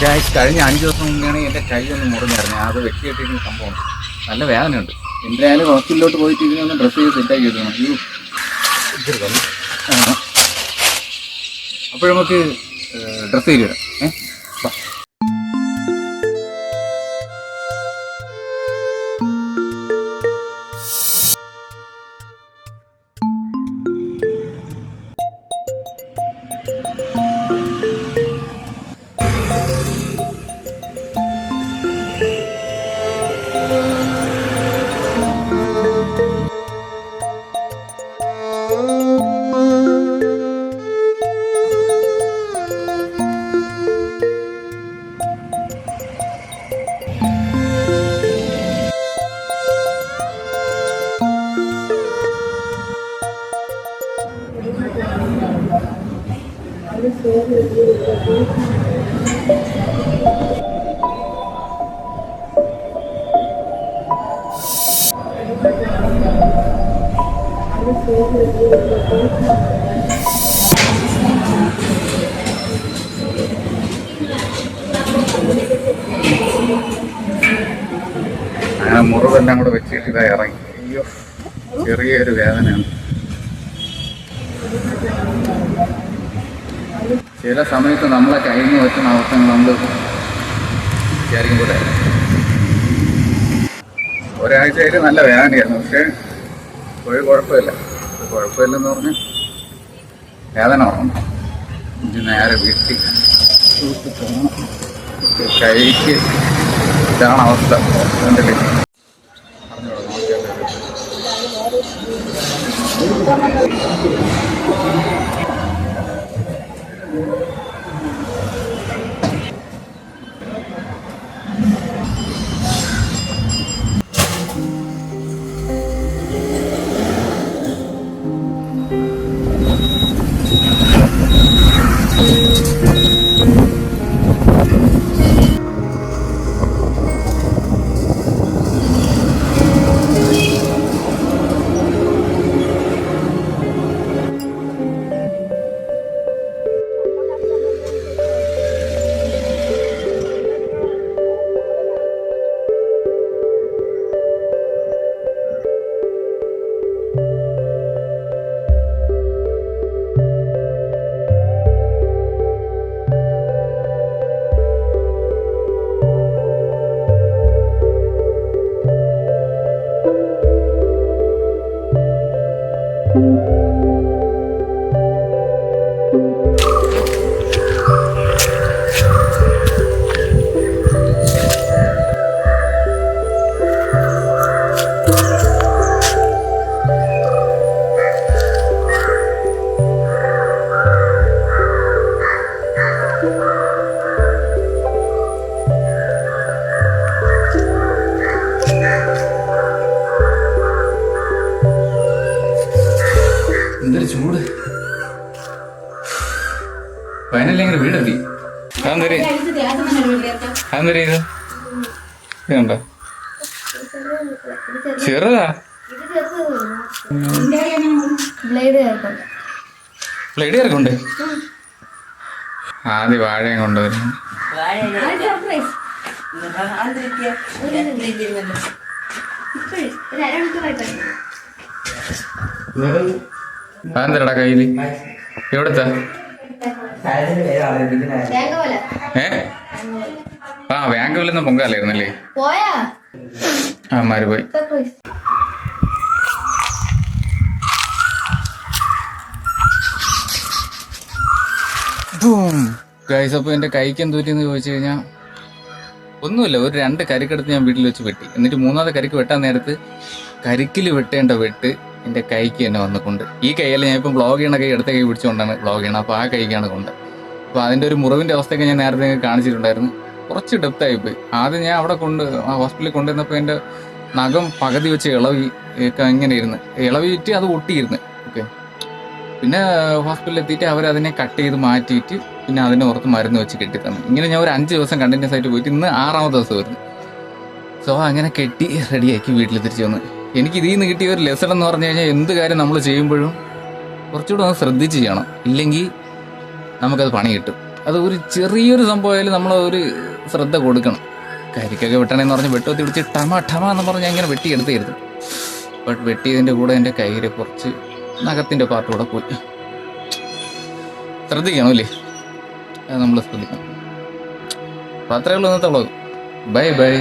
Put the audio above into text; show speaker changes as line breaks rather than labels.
കഴിഞ്ഞ 5 ദിവസം മുന്നെയാണ് എൻ്റെ കൈ ഒന്ന് മുറിഞ്ഞായിരുന്നു. അത് വെട്ടിയിട്ടിരിക്കുന്ന സംഭവം നല്ല വേദനയുണ്ട്. എന്തായാലും ഹോസ്പിറ്റലിലോട്ട് പോയിട്ട് ഇതിനൊന്ന് ഡ്രസ്സ് ചെയ്ത് സെറ്റാക്കി എടുക്കണം. അപ്പോൾ നമുക്ക് ഡ്രസ്സ് ചെയ്ത് തരാം. അങ്ങനെ മുറിവെല്ലാം കൂടെ വെച്ചിട്ട് ഇതാ ഇറങ്ങി. അയ്യോ, ചെറിയൊരു വേദനയാണ്. ചില സമയത്ത് നമ്മളെ കയ്യിൽ നിന്ന് വെക്കുന്ന അവസ്ഥകൾ നമ്മൾ വിചാരിക്കുമ്പോൾ ഒരാഴ്ചയായിട്ട് നല്ല വേദനയായിരുന്നു. പക്ഷേ ഒരു കുഴപ്പമില്ലെന്ന് പറഞ്ഞ് വേദന ഉറങ്ങും. ഇത് നേരെ വീട്ടിൽ കൈക്ക് ഇതാണ് അവസ്ഥ. കണ്ടില്ലേ? എന്തൊരു ചൂട്. ഫൈനലി ഇങ്ങനെ വീടെത്തി. അതെന്തര ഇത് ഇതുണ്ടോ? ചെറുതാ. ബ്ലേഡ് ചേർക്കുണ്ട്. ആദ്യം വാഴയും കൊണ്ടുവരുന്നു. അതെന്തരടാ കയ്യില്? എവിടത്താ? ബാങ്കുകളിൽ പൊങ്കാലായിരുന്നല്ലേ? മാറി പോയി. ഗൈസ്, അപ്പോൾ എൻ്റെ കൈക്ക് എന്തോറ്റിന്ന് ചോദിച്ചു കഴിഞ്ഞാൽ ഒന്നുമില്ല. ഒരു 2 കരിക്കെടുത്ത് ഞാൻ വീട്ടിൽ വെച്ച് വെട്ടി. എന്നിട്ട് 3ാമത്തെ കരിക്ക് വെട്ടാൻ നേരത്ത് കരിക്കിൽ വെട്ടേണ്ട വെട്ട് എൻ്റെ കൈക്ക് തന്നെ വന്നിട്ടുണ്ട്. ഈ കൈയല്ല, ഞാൻ ഇപ്പം വ്ളോഗ് ചെയ്യണ കൈ അടുത്ത കൈ പിടിച്ചുകൊണ്ടാണ് വ്ളോഗ് ചെയ്യണം. അപ്പോൾ ആ കൈക്കാണ് കൊണ്ട്. അപ്പോൾ അതിൻ്റെ ഒരു മുറിവിൻ്റെ അവസ്ഥയൊക്കെ ഞാൻ നേരത്തെ കാണിച്ചിട്ടുണ്ടായിരുന്നു. കുറച്ച് ഡെപ്തായിപ്പോയി. ആദ്യം ഞാൻ അവിടെ ഹോസ്പിറ്റലിൽ കൊണ്ടുവന്നപ്പോൾ എൻ്റെ നഖം പകുതി വെച്ച് ഇളവി ഇങ്ങനെ ഇരുന്ന് ഇളവിയിട്ട് അത് ഒട്ടിയിരുന്നു. ഓക്കെ, പിന്നെ ഹോസ്പിറ്റലിൽ എത്തിയിട്ട് അവരതിനെ കട്ട് ചെയ്ത് മാറ്റിയിട്ട് പിന്നെ അതിനെ ഓർത്ത് മരുന്ന് വെച്ച് കെട്ടിത്തന്നു. ഇങ്ങനെ ഞാൻ ഒരു 5 ദിവസം കണ്ടിന്യൂസ് ആയിട്ട് പോയിട്ട് ഇന്ന് 6ാമത്തെ ദിവസം വരുന്നു. സോ അങ്ങനെ കെട്ടി റെഡിയാക്കി വീട്ടിൽ തിരിച്ചു വന്നു. എനിക്ക് ഇതിൽ നിന്ന് കിട്ടിയ ഒരു ലെസൺ എന്ന് പറഞ്ഞു കഴിഞ്ഞാൽ എന്ത് കാര്യം നമ്മൾ ചെയ്യുമ്പോഴും കുറച്ചുകൂടെ ഒന്ന് ശ്രദ്ധിച്ച് ചെയ്യണം. ഇല്ലെങ്കിൽ നമുക്കത് പണി കിട്ടും. അത് ഒരു ചെറിയൊരു സംഭവമായാലും നമ്മൾ ഒരു ശ്രദ്ധ കൊടുക്കണം. കരിക്കൊക്കെ വെട്ടണമെന്ന് പറഞ്ഞ് വെട്ടുവത്തി പിടിച്ച് ടമ എന്ന് പറഞ്ഞ് അങ്ങനെ വെട്ടിയെടുത്തായിരുന്നു. ബട്ട് വെട്ടിയതിൻ്റെ കൂടെ എൻ്റെ കയ്യിൽ കുറച്ച് നഖത്തിൻ്റെ പാർട്ട് കൂടെ പോയി. ശ്രദ്ധിക്കണം അല്ലേ? അത് നമ്മൾ ശ്രദ്ധിക്കണം. അപ്പോൾ അത്രയേ ഉള്ളൂ ഇന്നത്തെ വ്ളോഗ്. ബൈ.